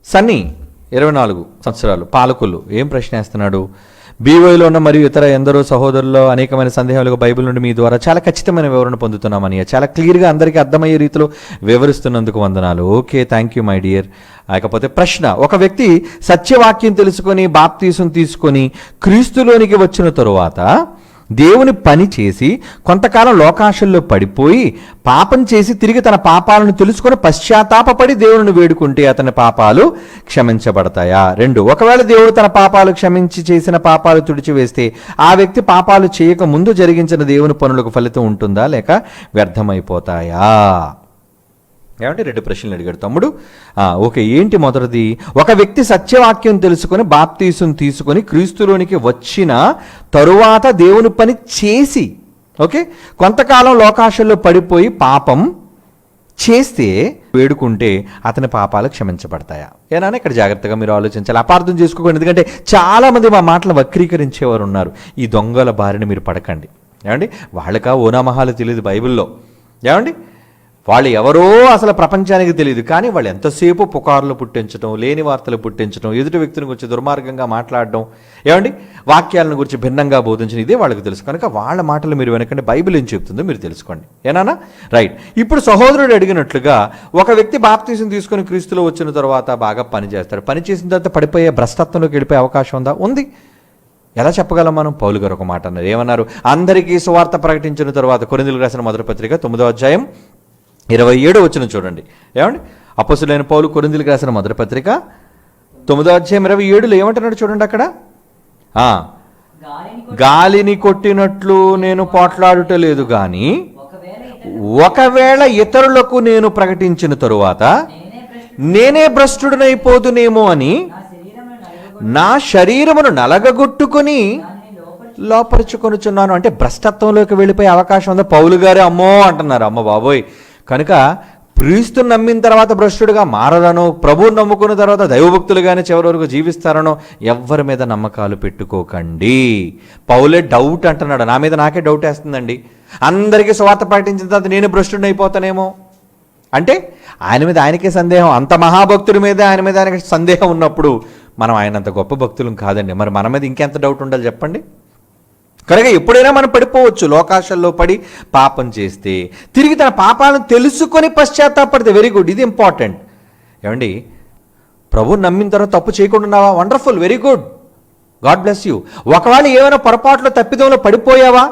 సన్నీ 24 సంవత్సరాలు, పాలకొల్లు. ఏం ప్రశ్న వేస్తున్నాడు? బీవైలో ఉన్న మరియు ఇతర ఎందరో సహోదరుల్లో అనేకమైన సందేహాలకు బైబిల్ నుండి మీ ద్వారా చాలా ఖచ్చితమైన వివరణ పొందుతున్నామని చాలా క్లియర్గా అందరికీ అర్థమయ్యే రీతిలో వివరిస్తున్నందుకు వందనాలు. Okay, thank you my dear. లేకపోతే ప్రశ్న, ఒక వ్యక్తి సత్యవాక్యం తెలుసుకొని బాప్తీసం తీసుకొని క్రీస్తులోనికి వచ్చిన తరువాత దేవుని పని చేసి కొంతకాలం లోకాశల్లో పడిపోయి పాపం చేసి తిరిగి తన పాపాలను తెలుసుకొని పశ్చాత్తాపపడి దేవుని వేడుకుంటే అతని పాపాలు క్షమించబడతాయా? 2, ఒకవేళ దేవుడు తన పాపాలు క్షమించి చేసిన పాపాలు తుడిచివేస్తే ఆ వ్యక్తి పాపాలు చేయక ముందు జరిగించిన దేవుని పనులకు ఫలితం ఉంటుందా లేక వ్యర్థమైపోతాయా? ఏమంటే 2 ప్రశ్నలు అడిగాడు తమ్ముడు. ఓకే, ఏంటి మొదటిది? ఒక వ్యక్తి సత్యవాక్యం తెలుసుకొని బాప్తీసం తీసుకొని క్రీస్తులోనికి వచ్చిన తరువాత దేవుని పని చేసి ఓకే కొంతకాలం లోకాశల్లో పడిపోయి పాపం చేస్తే వేడుకుంటే అతని పాపాలు క్షమించబడతాయా? ఏనా? ఇక్కడ జాగ్రత్తగా మీరు ఆలోచించాలి, అపార్థం చేసుకోకండి. ఎందుకంటే చాలామంది మా మాటలు వక్రీకరించేవారు ఉన్నారు. ఈ దొంగల బారిన మీరు పడకండి. ఏమండి, వాళ్ళకా ఓనామహాలు తెలియదు బైబిల్లో. ఏమండి, వాళ్ళు ఎవరో అసలు ప్రపంచానికి తెలియదు, కానీ వాళ్ళు ఎంతసేపు పుకార్లు పుట్టించడం, లేని వార్తలు పుట్టించడం, ఎదుటి వ్యక్తిని గురించి దుర్మార్గంగా మాట్లాడడం, ఏమండి వాక్యాలను గురించి భిన్నంగా బోధించడం, ఇదే వాళ్ళకి తెలుసు. కనుక వాళ్ళ మాటలు మీరు వెనకండి, బైబిల్ ఏం చెప్తుందో మీరు తెలుసుకోండి. ఏనా? రైట్. ఇప్పుడు సహోదరుడు అడిగినట్లుగా ఒక వ్యక్తి బాప్తీసం తీసుకొని క్రీస్తులో వచ్చిన తర్వాత బాగా పని చేస్తాడు. పని చేసిన తర్వాత పడిపోయే భ్రష్టత్వంలోకి వెళ్ళిపోయే అవకాశం ఉందా? ఉంది. ఎలా చెప్పగలం మనం? పౌలు గారు ఒక మాట అన్నారు. ఏమన్నారు? అందరికీ సువార్త ప్రకటించిన తర్వాత, కొరింథీయులకు రాసిన మొదటి పత్రిక 9వ అధ్యాయం 27వ వచనం చూడండి. ఏమండి, అపోస్తలుడైన పౌలు కొరింథీయులకు రాసిన మొదటి పత్రిక 9వ అధ్యాయం 27లో ఏమంటున్నాడు చూడండి. అక్కడ గాలిని కొట్టినట్లు నేను పోట్లాడుటలేదు, కానీ ఒకవేళ ఇతరులకు నేను ప్రకటించిన తరువాత నేనే భ్రష్టుడనైపోదునేమో అని నా శరీరమును నలగగొట్టుకుని లోపరుచుకొనుచున్నాను. అంటే భ్రష్టత్వంలోకి వెళ్ళిపోయే అవకాశం ఉందా? పౌలు గారే అమ్మో అంటున్నారు. అమ్మ బాబోయ్. కనుక క్రీస్తుని నమ్మిన తర్వాత భ్రష్టుడిగా మారదనో, ప్రభువుని నమ్ముకున్న తర్వాత దైవభక్తులుగానే చివరి వరకు జీవిస్తారనో ఎవ్వరి మీద నమ్మకాలు పెట్టుకోకండి. పౌలే డౌట్ అంటున్నాడు. నా మీద నాకే డౌట్ వేస్తుందండి. అందరికీ సువార్త ప్రకటించిన తర్వాత నేను భ్రష్టుడిని అయిపోతానేమో అంటే ఆయన మీద ఆయనకే సందేహం. అంత మహాభక్తుడి మీద ఆయనకి సందేహం ఉన్నప్పుడు మనం ఆయనంత గొప్ప భక్తులం కాదండి. మరి మన మీద ఇంకెంత డౌట్ ఉండాలి చెప్పండి? కనుక ఎప్పుడైనా మనం పడిపోవచ్చు. లోకాశల్లో పడి పాపం చేస్తే తిరిగి తన పాపాలను తెలుసుకొని పశ్చాత్తాపడితే వెరీ గుడ్, ఇది ఇంపార్టెంట్. ఏమండి, ప్రభువుని నమ్మిన తర్వాత తప్పు చేయకుండా ఉన్నావా? Wonderful, very good, God bless you. ఒకవేళ ఏమైనా పొరపాట్లో తప్పిదంలో పడిపోయావా?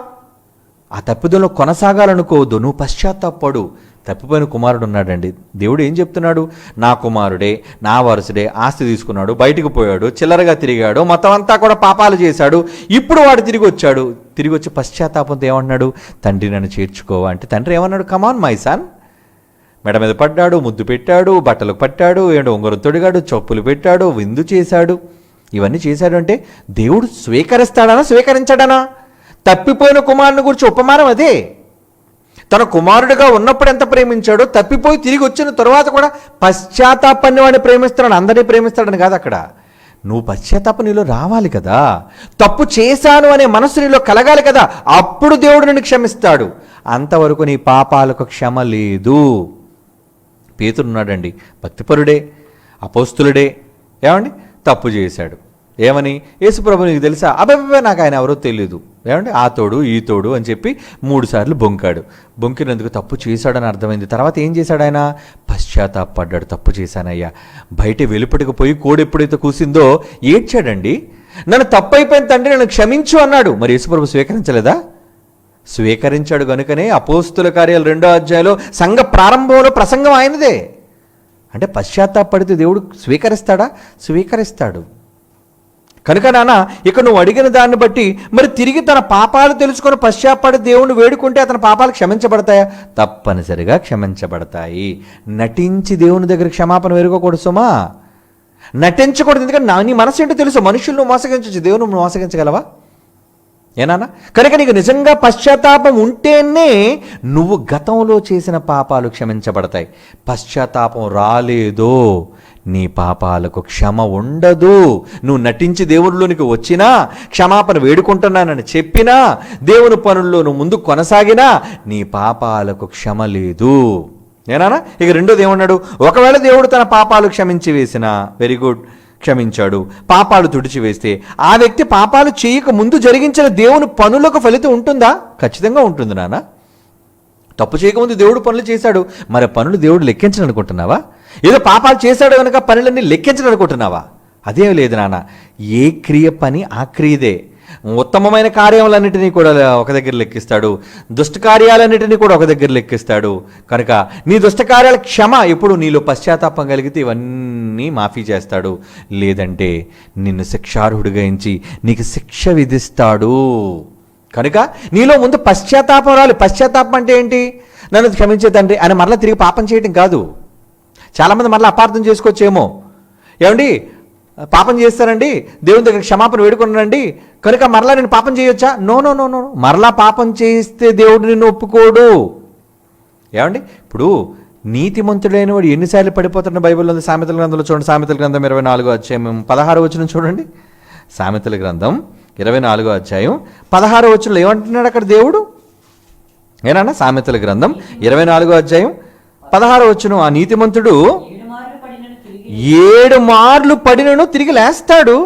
ఆ తప్పిదంలో కొనసాగాలనుకోవద్దు, నువ్వు పశ్చాత్తాపడు. తప్పిపోయిన కుమారుడు ఉన్నాడండి. దేవుడు ఏం చెప్తున్నాడు? నా కుమారుడే, నా వారసుడే, ఆస్తి తీసుకున్నాడు, బయటకు పోయాడు, చిల్లరగా తిరిగాడు, మొత్తం అంతా కూడా పాపాలు చేశాడు. ఇప్పుడు వాడు తిరిగి వచ్చాడు. తిరిగి వచ్చి పశ్చాత్తాపంతో ఏమన్నాడు? తండ్రి నన్ను చేర్చుకోవా అంటే తండ్రి ఏమన్నాడు? Come on my son. మెడ మీద పడ్డాడు, ముద్దు పెట్టాడు, బట్టలకు పట్టాడు, ఏంటో ఉంగరం తొడిగాడు, చెప్పులు పెట్టాడు, విందు చేశాడు. ఇవన్నీ చేశాడు అంటే దేవుడు స్వీకరిస్తాడనా స్వీకరించాడనా? తప్పిపోయిన కుమారుని గురించి ఉపమానం అదే. తన కుమారుడిగా ఉన్నప్పుడు ఎంత ప్రేమించాడో, తప్పిపోయి తిరిగి వచ్చిన తర్వాత కూడా పశ్చాత్తాపాన్ని వాడిని ప్రేమిస్తాడని, అందరినీ ప్రేమిస్తాడని కాదు. అక్కడ నువ్వు పశ్చాత్తాపం నీలో రావాలి కదా, తప్పు చేశాను అనే మనసు నీలో కలగాలి కదా, అప్పుడు దేవుడు నిన్ను క్షమిస్తాడు. అంతవరకు నీ పాపాలకు క్షమ లేదు. పేతురున్నాడండి, భక్తిపరుడే, అపోస్తులుడే. ఏమండి, తప్పు చేశాడు. ఏమని? యేసుప్రభు నీకు తెలుసా? అబ్బాయి నాకు ఆయన ఎవరో తెలియదు. ఏమంటే ఆ తోడు ఈ తోడు అని చెప్పి 3 సార్లు బొంకాడు. బొంకినందుకు తప్పు చేశాడని అర్థమైంది. తర్వాత ఏం చేశాడు ఆయన? పశ్చాత్తాపడ్డాడు. తప్పు చేశానయ్యా. బయట వెలుపటికి పోయి కోడి ఎప్పుడైతే కూసిందో ఏడ్చాడండి. నన్ను తప్పైపోయిన తండ్రి నన్ను క్షమించు అన్నాడు. మరి యేసుప్రభు స్వీకరించలేదా? స్వీకరించాడు. కనుకనే అపోస్తుల కార్యాలు 2వ అధ్యాయంలో సంఘ ప్రారంభంలో ప్రసంగం ఆయనదే. అంటే పశ్చాత్తాపడితే దేవుడు స్వీకరిస్తాడా? స్వీకరిస్తాడు. కనుక నాన్న, ఇక నువ్వు అడిగిన దాన్ని బట్టి మరి తిరిగి తన పాపాలు తెలుసుకొని పశ్చాత్తాపడి దేవుణ్ణి వేడుకుంటే అతని పాపాలు క్షమించబడతాయా? తప్పనిసరిగా క్షమించబడతాయి. నటించి దేవుని దగ్గర క్షమాపణ వేరుకోకూడదు సుమా, నటించకూడదు. ఎందుకంటే నీ మనసు ఏంటో తెలుసు. మనుషులను మోసగించవచ్చు, దేవుని మోసగించగలవా? ఏనా? కనుక నీకు నిజంగా పశ్చాత్తాపం ఉంటేనే నువ్వు గతంలో చేసిన పాపాలు క్షమించబడతాయి. పశ్చాత్తాపం రాలేదో నీ పాపాలకు క్షమ ఉండదు. నువ్వు నటించి దేవుడిలోనికి వచ్చినా, క్షమాపణ వేడుకుంటున్నానని చెప్పినా, దేవుని పనుల్లో నువ్వు ముందు కొనసాగినా నీ పాపాలకు క్షమ లేదు. ఏనానా? ఇక రెండోది ఏమన్నాడు? ఒకవేళ దేవుడు తన పాపాలు క్షమించి వేసినా, వెరీ గుడ్, క్షమించాడు, పాపాలు తుడిచివేస్తే ఆ వ్యక్తి పాపాలు చేయక ముందు జరిగించిన దేవుని పనులకు ఫలితం ఉంటుందా? ఖచ్చితంగా ఉంటుంది నాన్న. తప్పు చేయకముందు దేవుడు పనులు చేశాడు, మరి పనులు దేవుడు లెక్కించను అనుకుంటున్నావా? ఏదో పాపాలు చేశాడు కనుక పనులన్నీ లెక్కించను అనుకుంటున్నావా? అదేం లేదు నాన్న. ఏ క్రియ పని ఆ క్రియదే. ఉత్తమమైన కార్యములన్నిటినీ కూడా ఒక దగ్గర లెక్కిస్తాడు, దుష్ట కార్యాలన్నిటినీ కూడా ఒక దగ్గర లెక్కిస్తాడు. కనుక నీ దుష్ట కార్యాల క్షమ ఎప్పుడు నీలో పశ్చాత్తాపం కలిగితే ఇవన్నీ మాఫీ చేస్తాడు. లేదంటే నిన్ను శిక్షార్హుడిగా ఎంచి నీకు శిక్ష విధిస్తాడు. కనుక నీలో ముందు పశ్చాత్తాపం రాలి. పశ్చాత్తాపం అంటే ఏంటి? నన్ను క్షమించే తండ్రి అని మరలా తిరిగి పాపం చేయటం కాదు. చాలామంది మరలా అపార్థం చేసుకోవచ్చేమో. ఏమండి, పాపం చేస్తానండి, దేవుని దగ్గర క్షమాపణ వేడుకున్నానండి కనుక మరలా నేను పాపం చేయొచ్చా? No no no no. మరలా పాపం చేస్తే దేవుడు నిన్ను ఒప్పుకోడు. ఏమండి, ఇప్పుడు నీతిమంతుడైన వాడు ఎన్నిసార్లు పడిపోతున్న బైబిల్లో ఉంది. సామెతల గ్రంథంలో చూడండి, సామెతల గ్రంథం 24వ అధ్యాయం 16వ వచనం చూడండి. సామెతల గ్రంథం 24వ అధ్యాయం 16వ వచనంలో ఏమంటున్నాడు అక్కడ దేవుడు? ఏనా? సామెతల గ్రంథం 24వ అధ్యాయం 16వ వచనం, ఆ నీతిమంతుడు 7 మార్లు పడినను తిరిగి లేస్తాడు.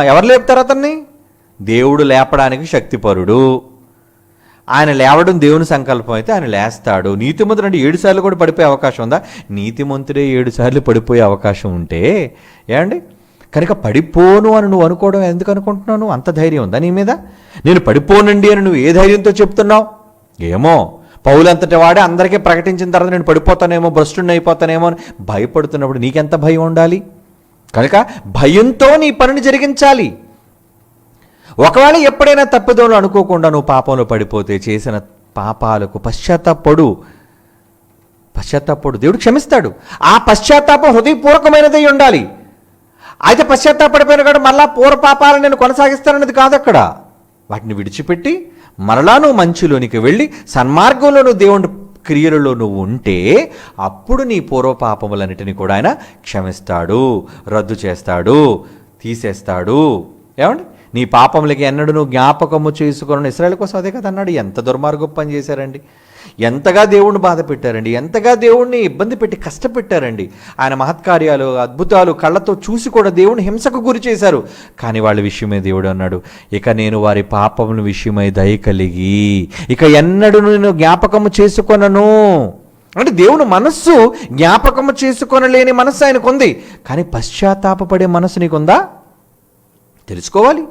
ఎవరు లేపుతారు అతన్ని? దేవుడు లేపడానికి శక్తిపరుడు. ఆయన లేవడం దేవుని సంకల్పం అయితే ఆయన లేస్తాడు. నీతిమంతుడు అంటే 7 సార్లు కూడా పడిపోయే అవకాశం ఉందా? నీతిమంతుడే 7 సార్లు పడిపోయే అవకాశం ఉంటే ఏమండి, కనుక పడిపోను అని నువ్వు అనుకోవడం ఎందుకు అనుకుంటున్నావు? నువ్వు అంత ధైర్యం ఉందా నీ మీద? నేను పడిపోనండి అని నువ్వు ఏ ధైర్యంతో చెప్తున్నావు? ఏమో పౌలంతటి వాడే అందరికీ ప్రకటించిన తర్వాత నేను పడిపోతానేమో, భ్రష్టుని అయిపోతానేమో అని భయపడుతున్నప్పుడు నీకెంత భయం ఉండాలి? కనుక భయంతో నీ పనిని జరిగించాలి. ఒకవేళ ఎప్పుడైనా తప్పిదోలు అనుకోకుండా నువ్వు పాపంలో పడిపోతే చేసిన పాపాలకు పశ్చాత్తాపడు. దేవుడు క్షమిస్తాడు. ఆ పశ్చాత్తాపం హృదయపూర్వకమైనదై ఉండాలి. అయితే పశ్చాత్తాపడిపోయిన కాదు మళ్ళా పూర్వ పాపాలను నేను కొనసాగిస్తానన్నది కాదు. అక్కడ వాటిని విడిచిపెట్టి మరలా నువ్వు మంచిలోనికి వెళ్ళి సన్మార్గంలో నువ్వు దేవుని క్రియలలో నువ్వు ఉంటే అప్పుడు నీ పూర్వపాపములన్నిటినీ కూడా ఆయన క్షమిస్తాడు, రద్దు చేస్తాడు, తీసేస్తాడు. ఏమండి, నీ పాపములకి ఎన్నడూ నువ్వు జ్ఞాపకము చేసుకుని ఇశ్రాయేలు కోసం అదే కదా అన్నాడు. ఎంత దుర్మార్గం పని చేశారండి, ఎంతగా దేవుణ్ణి బాధ పెట్టారండి, ఎంతగా దేవుణ్ణి ఇబ్బంది పెట్టి కష్టపెట్టారండి. ఆయన మహత్కార్యాలు అద్భుతాలు కళ్ళతో చూసి కూడా దేవుని హింసకు గురి చేశారు. కానీ వాళ్ళ విషయమై దేవుడు అన్నాడు, ఇక నేను వారి పాపముల విషయమై దయ కలిగి ఇక ఎన్నడూ నేను జ్ఞాపకము చేసుకొనను. అంటే దేవుని మనస్సు జ్ఞాపకము చేసుకొనలేని మనస్సు ఆయనకుంది, కానీ పశ్చాత్తాపపడే మనస్సు నీకుందా? తెలుసుకోవాలి.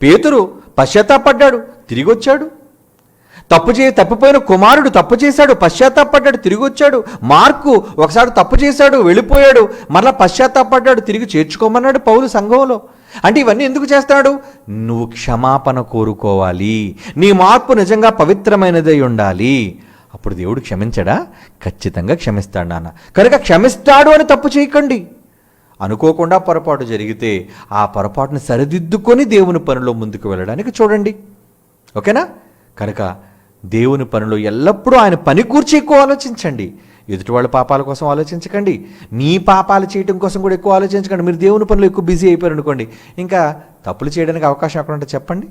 పేతురు పశ్చాత్తాపడ్డాడు, తిరిగి వచ్చాడు. తప్పిపోయిన కుమారుడు తప్పు చేశాడు, పశ్చాత్తాపడ్డాడు, తిరిగి వచ్చాడు. మార్కు ఒకసారి తప్పు చేశాడు, వెళ్ళిపోయాడు, మరలా పశ్చాత్తాపడ్డాడు, తిరిగి చేర్చుకోమన్నాడు పౌలు సంఘంలో. అంటే ఇవన్నీ ఎందుకు చేస్తాడు? నువ్వు క్షమాపణ కోరుకోవాలి, నీ మార్పు నిజంగా పవిత్రమైనదై ఉండాలి. అప్పుడు దేవుడు క్షమించడా? ఖచ్చితంగా క్షమిస్తాడు నాన్న. కనుక క్షమిస్తాడు అని తప్పు చేయకండి. అనుకోకుండా పొరపాటు జరిగితే ఆ పొరపాటును సరిదిద్దుకొని దేవుని పనిలో ముందుకు వెళ్ళడానికి చూడండి. ఓకేనా? కనుక దేవుని పనిలో ఎల్లప్పుడూ ఆయన పని కూర్చి ఎక్కువ ఆలోచించండి. ఎదుటి వాళ్ళ పాపాల కోసం ఆలోచించకండి, మీ పాపాలు చేయడం కోసం కూడా ఎక్కువ ఆలోచించకండి. మీరు దేవుని పనిలో ఎక్కువ బిజీ అయిపోయారు అనుకోండి, ఇంకా తప్పులు చేయడానికి అవకాశం ఎక్కడ ఉంటే చెప్పండి.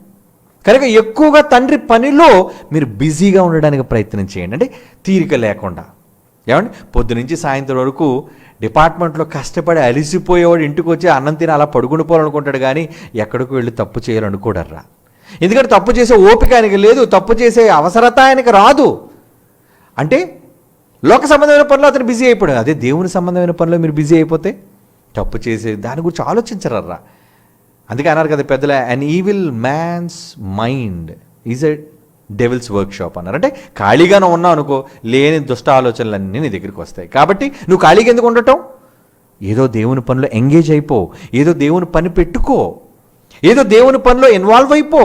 కనుక ఎక్కువగా తండ్రి పనిలో మీరు బిజీగా ఉండడానికి ప్రయత్నం చేయండి. అంటే తీరిక లేకుండా. ఏమండి, పొద్దు నుంచి సాయంత్రం వరకు డిపార్ట్మెంట్లో కష్టపడి అలిసిపోయేవాడు ఇంటికి వచ్చి అన్నం తిని అలా పడుకుని పోవాలనుకుంటాడు, కానీ ఎక్కడికి వెళ్ళి తప్పు చేయాలనుకోడర్రా. ఎందుకంటే తప్పు చేసే ఓపిక ఆయనకి లేదు, తప్పు చేసే అవసరత ఆయనకి రాదు. అంటే లోక సంబంధమైన పనిలో అతను బిజీ అయిపోయాడు. అదే దేవుని సంబంధమైన పనిలో మీరు బిజీ అయిపోతే తప్పు చేసే దాని గురించి ఆలోచించరర్రా. అందుకే అన్నారు కదా పెద్దల, an evil man's mind is a devil's workshop అన్నారు. అంటే ఖాళీగానే ఉన్నావు అనుకో, లేని దుష్ట ఆలోచనలన్నీ నీ దగ్గరికి వస్తాయి. కాబట్టి నువ్వు ఖాళీగా ఎందుకు ఉండటం? ఏదో దేవుని పనిలో ఎంగేజ్ అయిపో, ఏదో దేవుని పని పెట్టుకో, ఏదో దేవుని పనిలో ఇన్వాల్వ్ అయిపో.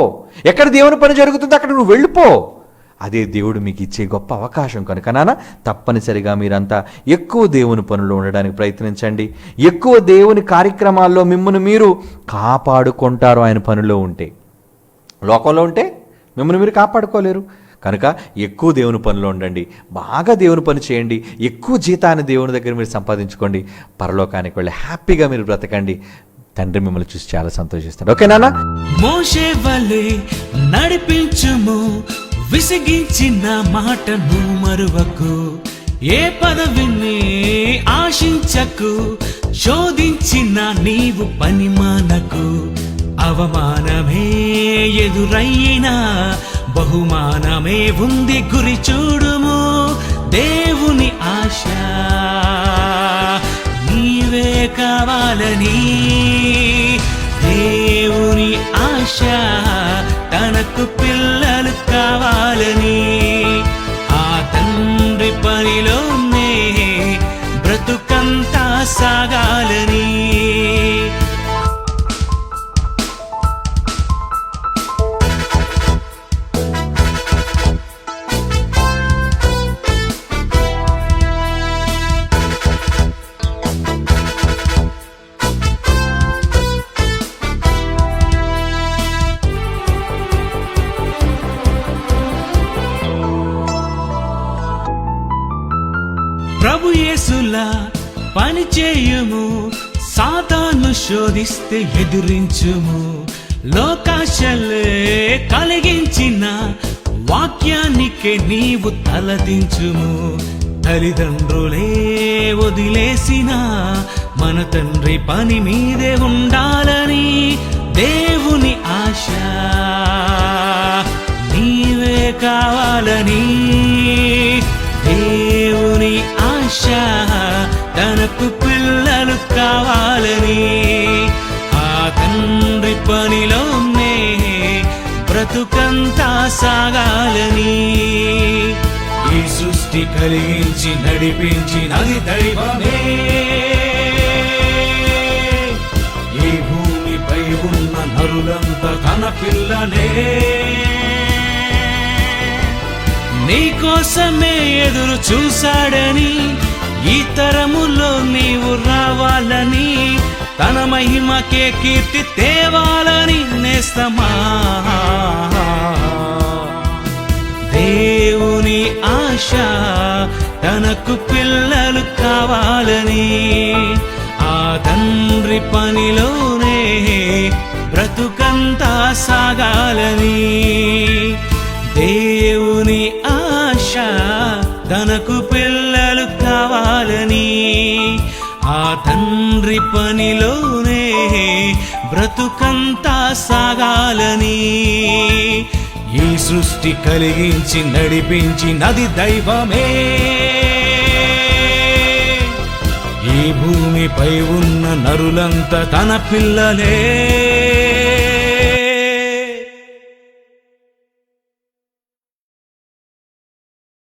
ఎక్కడ దేవుని పని జరుగుతుందో అక్కడ నువ్వు వెళ్ళిపో. అదే దేవుడు మీకు ఇచ్చే గొప్ప అవకాశం. కనుక నాన్న, తప్పనిసరిగా మీరంతా ఎక్కువ దేవుని పనులు ఉండడానికి ప్రయత్నించండి. ఎక్కువ దేవుని కార్యక్రమాల్లో మిమ్మల్ని మీరు కాపాడుకుంటారు. ఆయన పనిలో ఉంటే, లోకంలో ఉంటే మిమ్మల్ని మీరు కాపాడుకోలేరు. కనుక ఎక్కువ దేవుని పనిలో ఉండండి, బాగా దేవుని పని చేయండి, ఎక్కువ జీతాన్ని దేవుని దగ్గర మీరు సంపాదించుకోండి, పరలోకానికి వెళ్ళి హ్యాపీగా మీరు బ్రతకండి. తండ్రి మిమ్మల్ని చూసి చాలా సంతోషిస్తాడు. ఓకే నాన్న? మోషే వలె నడిపించుము, విసిగించిన మాటను మరువకు, ఏ పదవిని ఆశించకు, శోధించిన నీవు పని మానకు. అవమానమే ఎదురయ్యినా బహుమానమే ఉంది, గురి చూడుము. దేవుని ఆశ నీవే కావాలని, దేవుని ఆశ తనకు పిల్లలు కావాలని, ఆ తండ్రి పనిలోనే బ్రతుకంతా సాగాలని. ప్రభు యేసులా పని చేయుము, సాతాను శోధిస్తే ఎదురించుము. లోకాశలే కలిగించిన వాక్యానికే నీవు తలదించుము. తల్లిదండ్రులే వదిలేసిన మన తండ్రి పని మీదే ఉండాలని, దేవుని ఆశ నీవే కావాలని, దేవుని ఆశ తనకు పిల్లలు కావాలని, ఆ తండ్రి పనిలోనే బ్రతుకంతా సాగాలని. ఈ సృష్టి కలిగించి నడిపించినది దైవమే, ఈ భూమిపై ఉన్న నరులంతా తన పిల్లలే. నీకోసమే ఎదురు చూశాడని, ఈ తరములో నీవు రావాలని, తన మహిమకే కీర్తి తేవాలని నేస్తమా. దేవుని ఆశ తనకు పిల్లలు కావాలని, ఆ తండ్రి పనిలోనే బ్రతుకంతా సాగాలని. దేవుని ఆశ తనకు పిల్లలు కావాలని, ఆ తండ్రి పనిలోనే బ్రతుకంతా సాగాలని. ఈ సృష్టి కలిగించి నడిపించినది దైవమే, ఈ భూమిపై ఉన్న నరులంతా తన పిల్లలే.